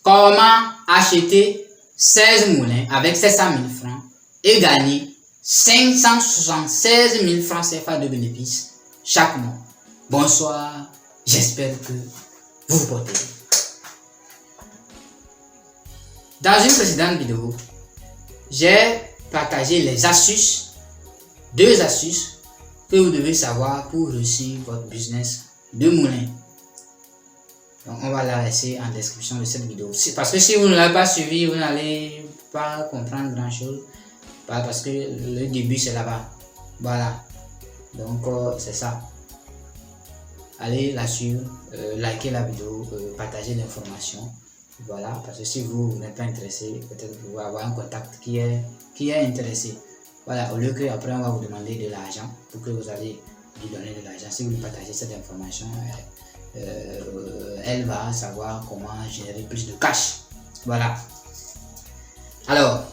comment acheter 16 moulins avec 700 000 francs et gagner 576 000 francs CFA de bénéfices chaque mois. Bonsoir, j'espère que vous vous portez. Dans une précédente vidéo, j'ai partagé les astuces, 2 astuces que vous devez savoir pour réussir votre business de moulin. Donc on va la laisser en description de cette vidéo. Parce que si vous ne l'avez pas suivi, vous n'allez pas comprendre grand chose. Parce que le début c'est là-bas. Voilà. Donc c'est ça. Allez la suivre, likez la vidéo, partagez l'information. Voilà, parce que si vous n'êtes pas intéressé, peut-être vous pouvez avoir un contact qui est intéressé. Voilà, au lieu qu'après on va vous demander de l'argent pour que vous allez lui donner de l'argent. Si vous lui partagez cette information, elle va savoir comment générer plus de cash. Voilà. Alors,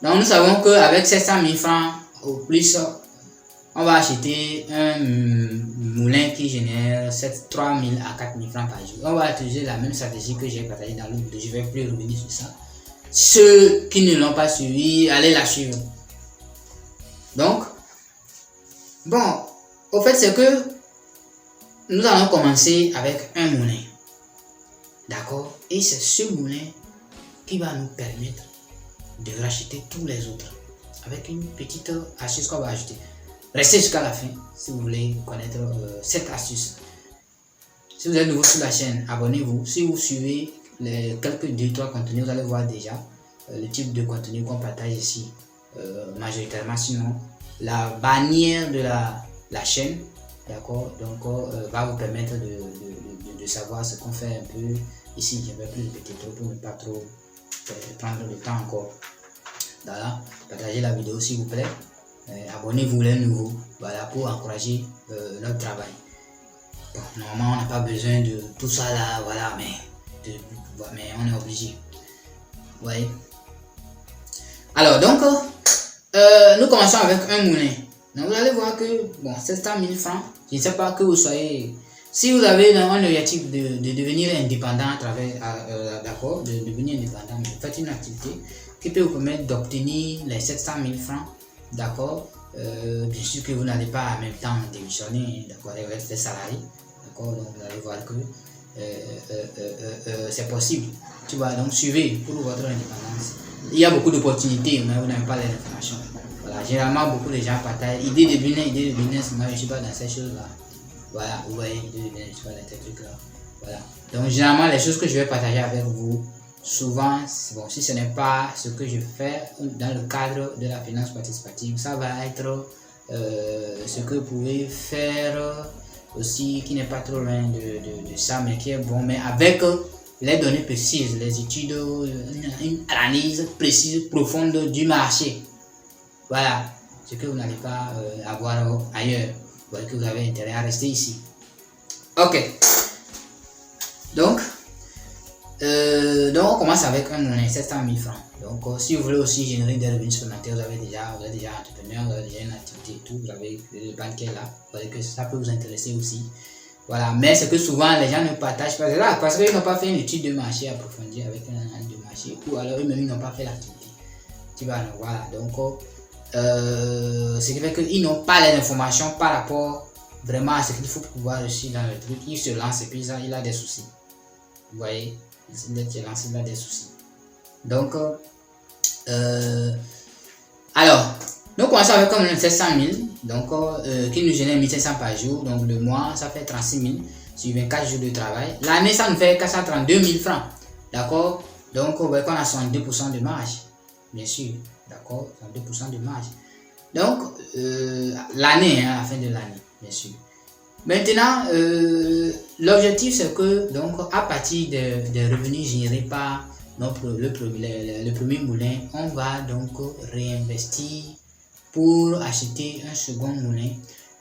donc nous savons qu'avec 700 000 francs au plus, on va acheter un moulin qui génère 3 000 à 4 000 francs par jour. On va utiliser la même stratégie que j'ai partagée dans le vidéo. Je ne vais plus revenir sur ça. Ceux qui ne l'ont pas suivi, allez la suivre. Donc, bon, au fait, c'est que nous allons commencer avec un moulin. D'accord? Et c'est ce moulin qui va nous permettre de racheter tous les autres. Avec une petite astuce qu'on va ajouter. Restez jusqu'à la fin si vous voulez connaître cette astuce. Si vous êtes nouveau sur la chaîne, abonnez-vous. Si vous suivez les quelques 2-3 contenus, vous allez voir déjà le type de contenu qu'on partage ici majoritairement. Sinon, la bannière de la chaîne, d'accord, donc va vous permettre de savoir ce qu'on fait un peu ici. Je vais plus répéter trop pour ne pas trop prendre le temps encore. Voilà, partagez la vidéo s'il vous plaît. Abonnez-vous les nouveaux, voilà, pour encourager notre travail. Bon, normalement on n'a pas besoin de tout ça là, voilà, mais on est obligé. Vous voyez. Alors donc nous commençons avec un moulin. Donc vous allez voir que bon, 700 000 francs, je ne sais pas que vous soyez, si vous avez un objectif de devenir indépendant à travers, d'accord, de devenir indépendant, faites une activité qui peut vous permettre d'obtenir les 700 000 francs. D'accord, bien sûr que vous n'allez pas en même temps démissionner, d'accord, et rester salarié, d'accord, donc vous allez voir que c'est possible, tu vois, donc suivez pour votre indépendance. Il y a beaucoup d'opportunités, mais vous n'avez pas les informations. Voilà, généralement beaucoup de gens partagent idées de business, moi je ne suis pas dans ces choses-là. Voilà, vous voyez, idées de business, je ne suis pas dans ces trucs-là. Voilà, donc généralement les choses que je vais partager avec vous, souvent, bon, si ce n'est pas ce que je fais dans le cadre de la finance participative, ça va être ce que vous pouvez faire aussi, qui n'est pas trop loin de ça, mais qui est bon, mais avec les données précises, les études, une analyse précise, profonde du marché. Voilà, ce que vous n'allez pas avoir ailleurs. Vous voyez que vous avez intérêt à rester ici. Ok. Donc on commence avec un moulin, 700 000 francs. Donc si vous voulez aussi générer des revenus supplémentaires, vous êtes déjà entrepreneur, vous avez déjà une activité et tout, vous avez le banquier là, vous voyez que ça peut vous intéresser aussi. Voilà, mais c'est que souvent les gens ne partagent pas là parce qu'ils n'ont pas fait une étude de marché approfondie avec un analyse de marché, ou alors eux-mêmes ils n'ont pas fait l'activité. Tu vois, voilà, donc ce qui fait qu'ils n'ont pas les informations par rapport vraiment à ce qu'il faut pouvoir réussir dans le truc. Ils se lancent et puis ça, il a des soucis. Vous voyez, il a des soucis. Donc, alors, nous commençons avec comme 700 000, donc qui nous génère 1500 par jour. Donc, le mois, ça fait 36 000 sur 24 jours de travail. L'année, ça nous fait 432 000 francs. D'accord? Donc, on voit qu'on a 62% de marge. Bien sûr. D'accord? 62% de marge. Donc, l'année, à la fin de l'année, bien sûr. Maintenant, l'objectif c'est que donc à partir des revenus générés par le premier moulin, on va donc réinvestir pour acheter un second moulin.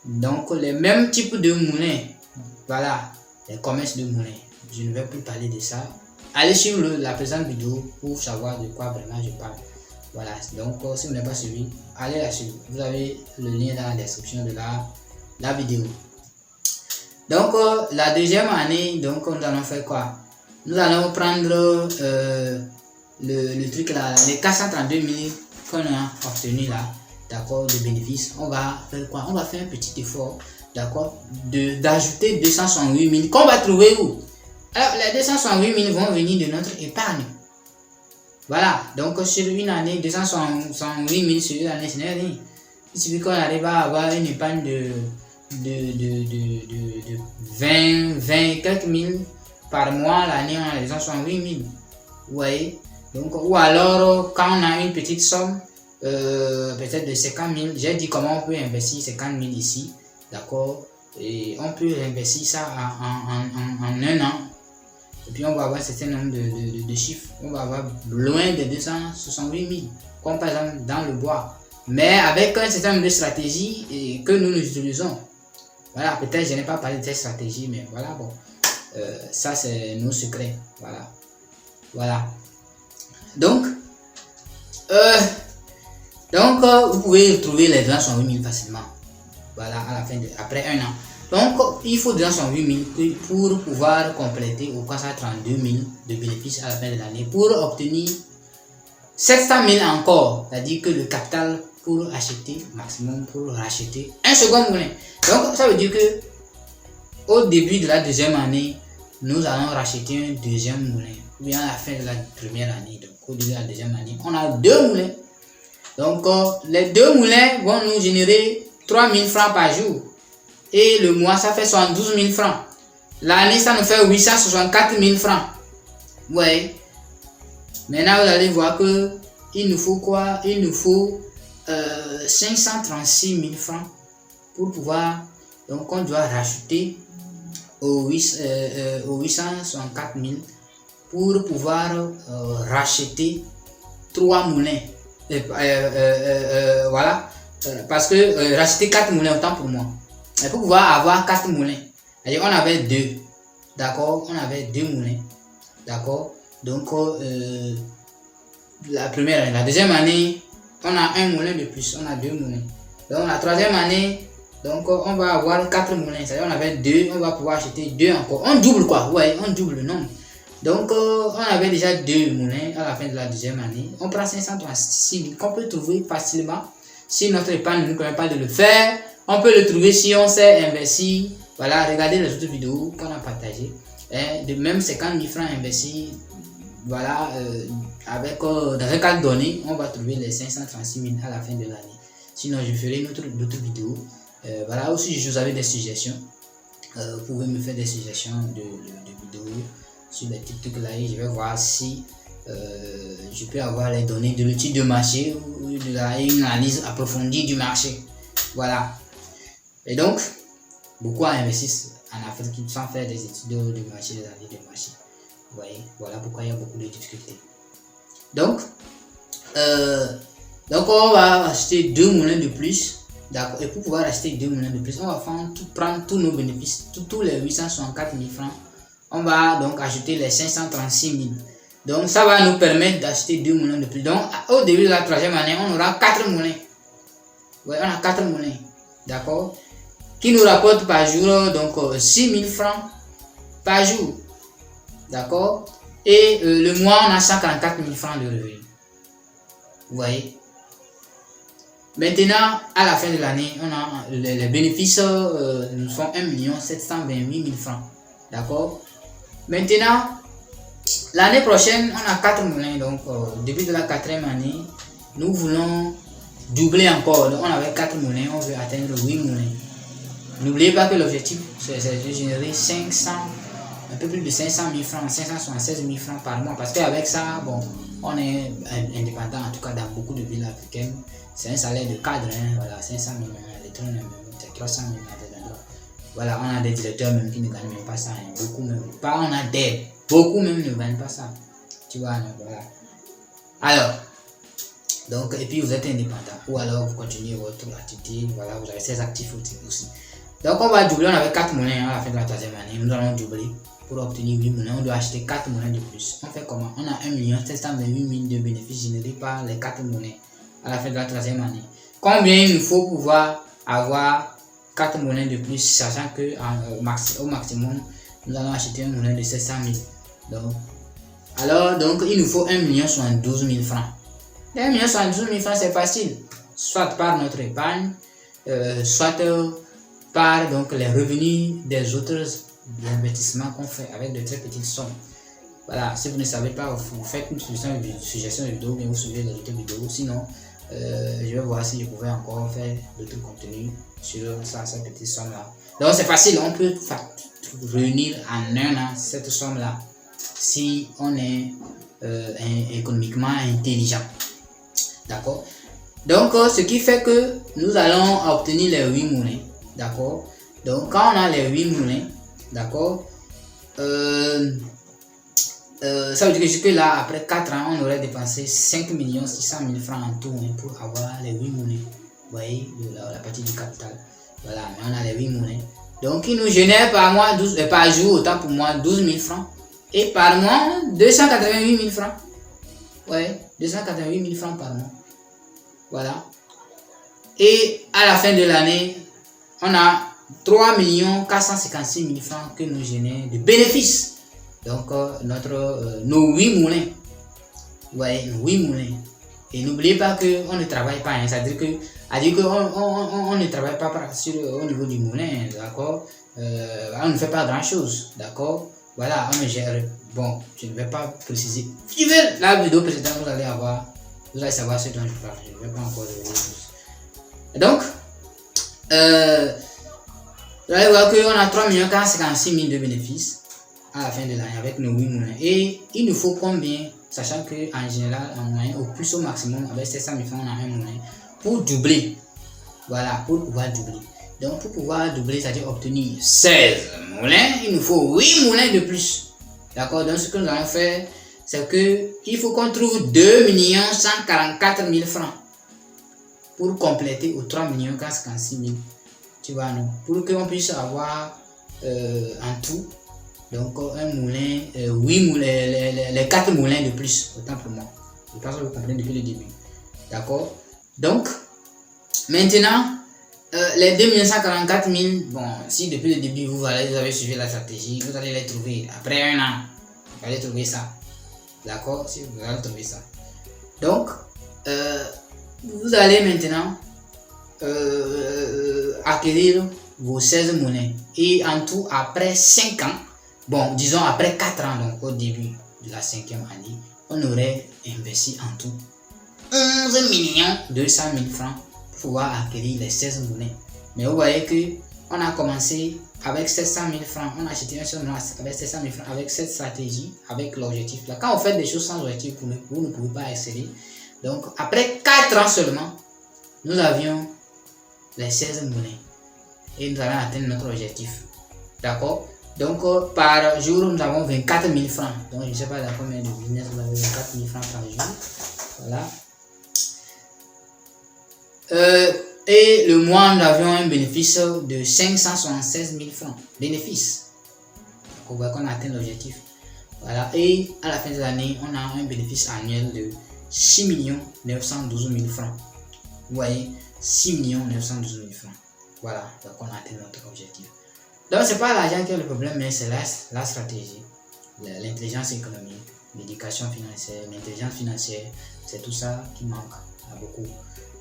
Donc les mêmes types de moulins, voilà, les commerces de moulins. Je ne vais plus parler de ça. Allez suivre la présente vidéo pour savoir de quoi vraiment je parle. Voilà, donc si vous n'avez pas suivi, allez la suivre. Vous avez le lien dans la description de la vidéo. Donc la deuxième année, donc nous allons faire quoi? nous allons prendre le truc là, les 432 000 qu'on a obtenu là, d'accord, de bénéfices. On va faire quoi? On va faire un petit effort, d'accord, d'ajouter 268 000 qu'on va trouver où? Alors, les 268 000 vont venir de notre épargne. Voilà, donc sur une année, 268 000 sur une année, ce n'est rien. Il suffit qu'on arrive à avoir une épargne de 20 quelques mille par mois. L'année, on a 268 000. Vous voyez? Donc, ou alors, quand on a une petite somme, peut-être de 50 000, j'ai dit comment on peut investir 50 000 ici, d'accord? Et on peut investir ça en un an. Et puis on va avoir un certain nombre de chiffres. On va avoir loin de 268 000, comme par exemple dans le bois. Mais avec un certain nombre de stratégies que nous utilisons. Voilà, peut-être je n'ai pas parlé de cette stratégie, mais voilà, bon. Ça, c'est nos secrets. Voilà. Voilà. Donc, vous pouvez trouver les 268 000 facilement. Voilà, à la fin après un an. Donc, il faut 268 000 pour pouvoir compléter au 432 000 de bénéfices à la fin de l'année pour obtenir 700 000 encore. C'est-à-dire que le capital pour acheter, maximum pour racheter un second moulin. Donc, ça veut dire que au début de la deuxième année, nous allons racheter un deuxième moulin. Ou bien à la fin de la première année, donc au début de la deuxième année, on a deux moulins. Donc, les deux moulins vont nous générer 3 000 francs par jour. Et le mois, ça fait 72 000 francs. L'année, ça nous fait 864 000 francs. Ouais. Maintenant, vous allez voir que il nous faut quoi? Il nous faut 536 000 francs pour pouvoir. Donc, on doit rajouter aux 864 000 pour pouvoir racheter 3 moulins. Voilà. Parce que racheter 4 moulins, autant pour moi. Et pour pouvoir avoir 4 moulins, on avait 2, d'accord, on avait 2 moulins, d'accord. Donc la première année, la deuxième année, on a un moulin de plus, on a 2 moulins. Donc la troisième année, donc on va avoir 4 moulins, c'est-à-dire on avait 2, on va pouvoir acheter 2 encore, on double quoi, ouais, on double le nombre. Donc on avait déjà 2 moulins à la fin de la deuxième année, on prend 536 000 qu'on peut trouver facilement si notre épargne ne nous permet pas de le faire. On peut le trouver si on sait investir. Voilà, regardez les autres vidéos qu'on a partagées. De même 50 000 francs investis. Voilà, avec dans un cas donné, on va trouver les 536 000 à la fin de l'année. Sinon, je ferai d'autres vidéos. Voilà, aussi, je vous avais des suggestions. Vous pouvez me faire des suggestions de vidéos sur les petits trucs là et je vais voir si je peux avoir les données de l'étude de marché ou une analyse approfondie du marché. Voilà. Et donc, beaucoup investissent en Afrique sans faire des études de marché, des analyses de marché. Vous voyez, voilà pourquoi il y a beaucoup de difficultés. Donc on va acheter 2 moulins de plus. D'accord. Et pour pouvoir acheter 2 moulins de plus, on va prendre tous nos bénéfices, tous les 864 000 francs. On va donc ajouter les 536 000. Donc ça va nous permettre d'acheter 2 moulins de plus. Donc au début de la troisième année, on aura 4 moulins. Ouais, on a 4 moulins. D'accord. Qui nous rapporte par jour donc 6 000 francs par jour. D'accord. Et le mois, on a 144 000 francs de revenus. Vous voyez. Maintenant, à la fin de l'année, on a les bénéfices nous font 1 728 000 francs. D'accord. Maintenant, l'année prochaine, on a 4 moulins. Donc, au début de la 4e année, nous voulons doubler encore. Donc, on avait 4 moulins, on veut atteindre 8 moulins. N'oubliez pas que l'objectif, c'est de générer un peu plus de 500 000 francs, 576 000 francs par mois. Parce qu'avec ça, bon, on est indépendant, en tout cas dans beaucoup de villes africaines. C'est un salaire de cadre, hein, voilà, 500 000, les trains, c'est 300 000. Voilà, on a des directeurs même qui ne gagnent même pas ça, hein, beaucoup même. Pas on a des, beaucoup même ne gagnent pas ça. Tu vois, voilà. Alors, donc, et puis vous êtes indépendant, ou alors vous continuez votre activité, voilà, vous avez 16 actifs aussi. Donc on va doubler, on avait 4 moulins à la fin de la troisième année, nous allons doubler pour obtenir 8 moulins, on doit acheter 4 moulins de plus. On fait comment? On a 1 728 000 de bénéfices générés par les 4 moulins à la fin de la troisième année. Combien il nous faut pour pouvoir avoir 4 moulins de plus, sachant que au maximum, nous allons acheter un moulin de 700 000. Donc, il nous faut 1 072 000 francs. 1 072 000 francs, c'est facile. Soit par notre épargne, soit par donc, les revenus des autres investissements qu'on fait avec de très petites sommes. Voilà, si vous ne savez pas, vous faites une suggestion de vidéo, bien vous suivez les autres vidéos. Sinon, je vais voir si je pouvais encore faire d'autres contenus sur cette petite somme-là. Donc, c'est facile, on peut réunir en un an cette somme-là si on est économiquement intelligent. D'accord? Donc, ce qui fait que nous allons obtenir les 8 moulins. D'accord? Donc, quand on a les 8 moulins, d'accord? Ça veut dire que jusque là, après 4 ans, on aurait dépensé 5 600 000 francs en tout pour avoir les 8 moulins. Vous voyez, la partie du capital. Voilà, mais on a les 8 moulins. Donc, il nous génère par jour, autant pour moi, 12 000 francs. Et par mois, 288 000 francs. Ouais, 288 000 francs par mois. Voilà. Et à la fin de l'année, on a 3 456 000 francs que nous génère de bénéfices. Donc, nos 8 moulins. Ouais, nos 8 moulins. Et n'oubliez pas qu'on ne travaille pas. Hein, c'est-à-dire qu'on ne travaille pas au niveau du moulin. D'accord? On ne fait pas grand-chose. D'accord? Voilà, on gère. Bon, je ne vais pas préciser. Suivez la vidéo précédente, vous allez savoir ce dont je parle. Je ne vais pas encore revenir plus. Donc, vous allez voir qu'on a 3 456 000 de bénéfices à la fin de l'année avec nos 8 moulins. Et il nous faut combien, sachant qu'en général, en moyenne, au plus au maximum, avec 700 000 francs, on a un moulin pour doubler. Voilà, pour pouvoir doubler. Donc, pour pouvoir doubler, c'est-à-dire obtenir 16 moulins, il nous faut 8 moulins de plus. D'accord? Donc, ce que nous allons faire, c'est qu'il faut qu'on trouve 2 144 000 francs pour compléter aux 3 456 000. Tu vois, non? Pour qu'on puisse avoir en tout, donc un moulin, 8 moulins, les 4 moulins de plus, autant pour moi. Je pense que vous comprenez depuis le début. D'accord? Donc, maintenant, les 2 144 000, bon, si depuis le début vous avez suivi la stratégie, vous allez les trouver après un an. Vous allez trouver ça. D'accord? Si vous allez trouver ça. Donc, vous allez maintenant acquérir vos 16 moulins. Et en tout, après 5 ans, bon, disons après 4 ans, donc au début de la 5e année, on aurait investi en tout 11 200 000 francs pour pouvoir acquérir les 16 moulins. Mais vous voyez que on a commencé avec 700 000 francs, on a acheté un seul moulin avec 700 000 francs, avec cette stratégie, avec l'objectif là. Quand on fait des choses sans objectif, vous ne pouvez pas exceller. Donc après 4 ans seulement, nous avions les 16 moulins et nous allons atteindre notre objectif. D'accord? Donc par jour, nous avons 24 000 francs. Donc je ne sais pas dans combien de business vous avez 24 000 francs par jour. Voilà. Et le mois, nous avions un bénéfice de 576 000 francs. Bénéfice. On voit qu'on a atteint l'objectif. Voilà. Et à la fin de l'année, on a un bénéfice annuel de 6 912 000 francs. Vous voyez, 6 912 000 francs. Voilà. Donc on a atteint notre objectif. Donc c'est pas l'argent qui est le problème, mais c'est la stratégie, l'intelligence économique, l'éducation financière, l'intelligence financière. C'est tout ça qui manque à beaucoup.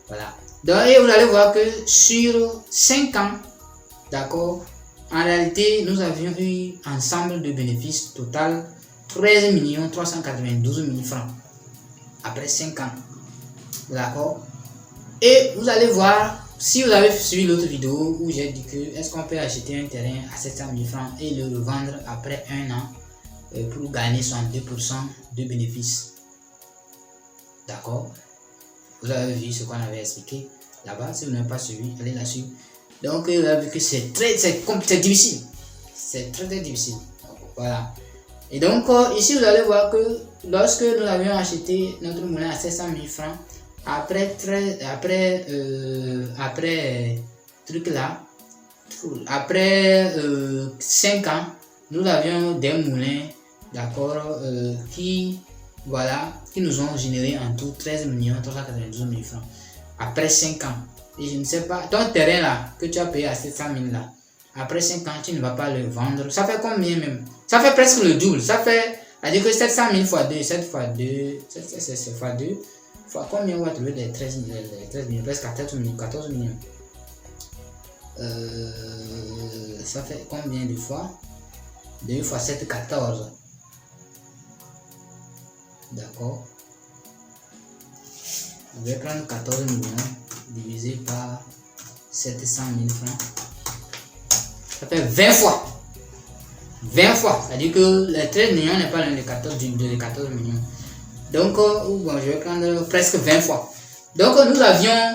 Voilà. Donc, et vous allez voir que sur 5 ans, d'accord, en réalité, nous avions eu ensemble de bénéfices total 13 392 000 francs après 5 ans. D'accord. Et vous allez voir, si vous avez suivi l'autre vidéo où j'ai dit que est-ce qu'on peut acheter un terrain à 700 000 francs et le revendre après un an pour gagner 62% de bénéfices. D'accord. Vous avez vu ce qu'on avait expliqué là-bas. Si vous n'avez pas suivi, allez là-dessus. Donc, vous avez vu que c'est difficile. C'est très difficile. Donc, voilà. Et donc, ici, vous allez voir que lorsque nous avions acheté notre moulin à 700 000 francs, après 5 ans, nous avions des moulins, d'accord, qui nous ont généré en tout 13 392 000 francs après 5 ans. Et je ne sais pas, ton terrain là que tu as payé à 700 000 là, après 5 ans tu ne vas pas le vendre, ça fait combien même? Ça fait presque le double, ça fait C'est-à-dire que 700 000 fois 2, 7 fois 2, c'est fois 2, fois combien on va trouver les 13 millions, presque 14 millions, 14 millions. Ça fait combien de fois? 2 fois 7, 14. D'accord. Je vais prendre 14 millions divisé par 700 000 francs. Ça fait 20 fois. 20 fois. C'est-à-dire que les 13 millions n'est pas l'un des 14 millions. Donc, bon, je vais prendre presque 20 fois. Donc, nous avions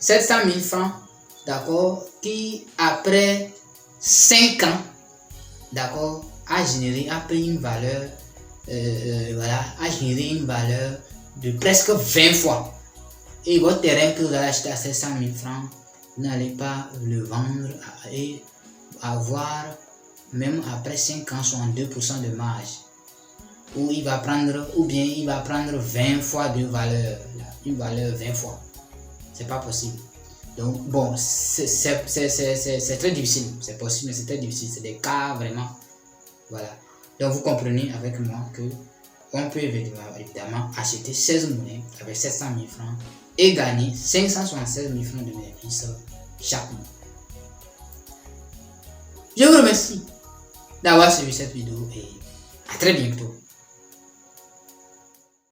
700 000 francs, d'accord, qui après 5 ans, d'accord, a pris une valeur, a généré une valeur de presque 20 fois. Et votre terrain que vous allez acheter à 700 000 francs, vous n'allez pas le vendre et avoir, même après 5 ans, 62% de marge. Ou il va prendre 20 fois de valeur, une valeur 20 fois. C'est pas possible. Donc bon, c'est très difficile. C'est possible, mais c'est très difficile. C'est des cas vraiment. Voilà. Donc vous comprenez avec moi que on peut évidemment acheter 16 moulins avec 700 000 francs et gagner 576 000 francs de bénéfices chaque mois. Je vous remercie d'avoir suivi cette vidéo et à très bientôt.